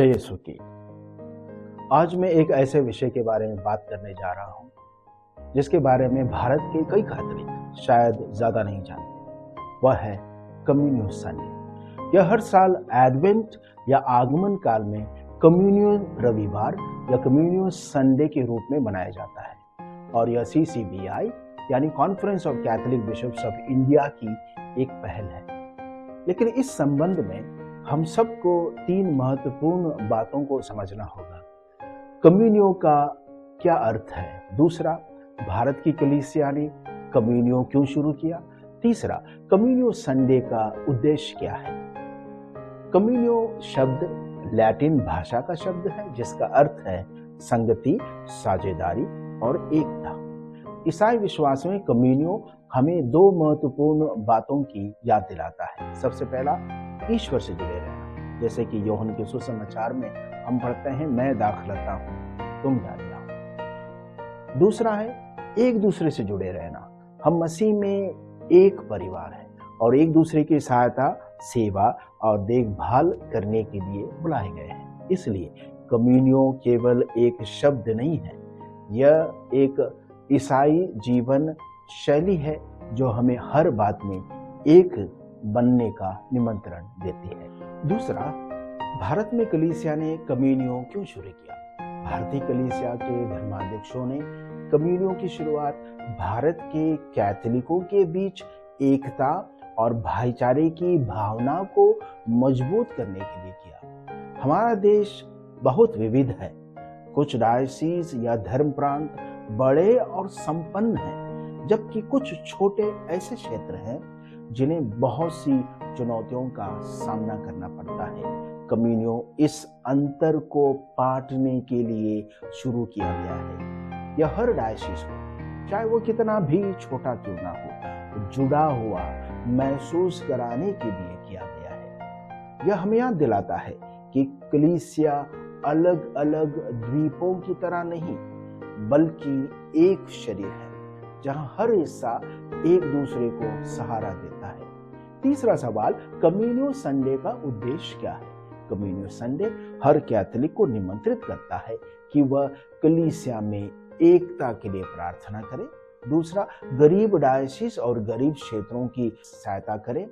जय यीशु की। आज मैं एक ऐसे विषय के बारे में बात करने जा रहा हूं जिसके बारे में भारत के कई कैथोलिक शायद ज्यादा नहीं जानते। वह है कम्युनियन संडे। यह हर साल एडवेंट या आगमन काल में कम्युनियन रविवार या कम्युनियन संडे के रूप में मनाया जाता है और यह CCBI यानी conference of Catholic bishops of India की एक पहल है। लेकिन इस संबंध में हम सबको 3 महत्वपूर्ण बातों को समझना होगा। कम्युनियो का क्या अर्थ है? दूसरा, भारत की कलीसिया ने कम्युनियो क्यों शुरू किया? तीसरा, कम्युनियो संडे का उद्देश्य क्या है? कम्युनियो शब्द लैटिन भाषा का शब्द है जिसका अर्थ है संगति, साझेदारी और एकता। ईसाई विश्वास में कम्युनियो हमें 2 महत्वपूर्ण बातों की याद दिलाता है। सबसे पहला, ईश्वर से जुड़े रहना, जैसे कि यूहन्ना के सुसमाचार में हम पढ़ते हैं, मैं दाखलता हूं, तुम जा जाओ। दूसरा है एक दूसरे से जुड़े रहना। हम मसीह में एक परिवार है और एक दूसरे की सहायता, सेवा और देखभाल करने के लिए बुलाए गए हैं। इसलिए कम्युनियो केवल एक शब्द नहीं है, यह एक ईसाई जीवन शैली है जो हमें हर बात में एक बनने का निमंत्रण देती है। दूसरा, भारत में कलीसिया ने कम्युनियो क्यों शुरू किया? भारतीय कलीसिया के धर्माध्यक्षों ने कम्युनियो की शुरुआत भारत के कैथोलिकों के बीच एकता और भाईचारे की भावना को मजबूत करने के लिए किया। हमारा देश बहुत विविध है। कुछ डायोसीस या धर्म प्रांत बड़े और संपन्न हैं, जबकि कुछ छोटे ऐसे क्षेत्र हैं जिन्हें बहुत सी चुनौतियों का सामना करना पड़ता है। कम्युनियो इस अंतर को पाटने के लिए शुरू किया गया है। यह हर डायोसीस को, चाहे वो कितना भी छोटा क्यों ना हो, जुड़ा हुआ महसूस कराने के लिए किया गया है। यह हमें याद दिलाता है कि कलीसिया अलग अलग द्वीपों की तरह नहीं, बल्कि एक शरीर है जहां हर हिस्सा एक दूसरे को सहारा देता है। तीसरा सवाल, कम्युनियो संडे का उद्देश्य क्या है? कम्युनियो संडे हर कैथोलिक को निमंत्रित करता है कि वह कलीसिया में एकता के लिए प्रार्थना करे। दूसरा, गरीब डायोसीस और गरीब क्षेत्रों की सहायता करें,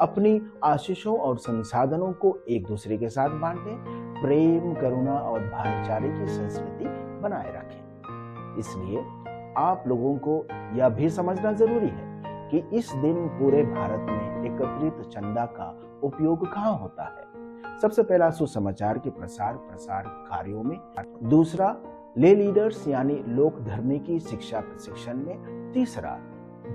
अपनी आशीषों और संसाधनों को एक दूसरे के साथ बांटें, प्रेम, करुणा और भाईचारे की संस्कृति बनाए रखें। इसलिए आप लोगों को यह भी समझना जरूरी है कि इस दिन पूरे भारत में एकत्रित चंदा का उपयोग कहाँ होता है। सबसे पहला, सुसमाचार के प्रसार कार्यों में। दूसरा, ले लीडर्स यानी लोक धर्म की शिक्षा प्रशिक्षण में। तीसरा,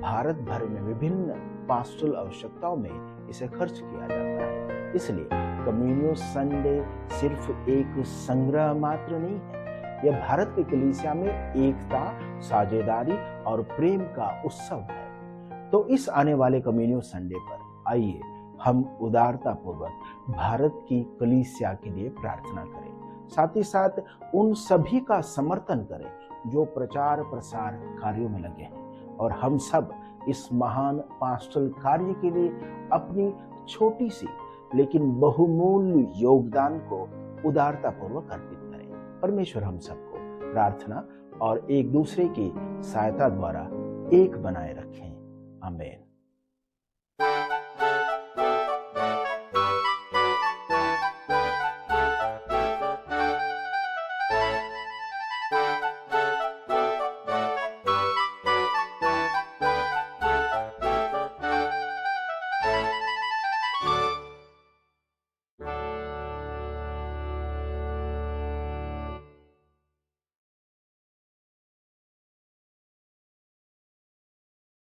भारत भर में विभिन्न पास्टोरल आवश्यकताओं में इसे खर्च किया जाता है। इसलिए कम्युनियो संडे सिर्फ एक संग्रह मात्र नहीं है, यह भारत की कलीसिया में एकता, साझेदारी और प्रेम का उत्सव है। तो इस आने वाले कम्युनियो संडे पर आइए हम उदारता पूर्वक भारत की कलीसिया के लिए प्रार्थना करें, साथ ही साथ उन सभी का समर्थन करें जो प्रचार प्रसार कार्यों में लगे हैं, और हम सब इस महान पास्टोरल कार्य के लिए अपनी छोटी सी लेकिन बहुमूल्य योगदान को उदारता पूर्वक अर्पित करें। परमेश्वर हम सबको प्रार्थना और एक दूसरे की सहायता द्वारा एक बनाए रखें। आमीन।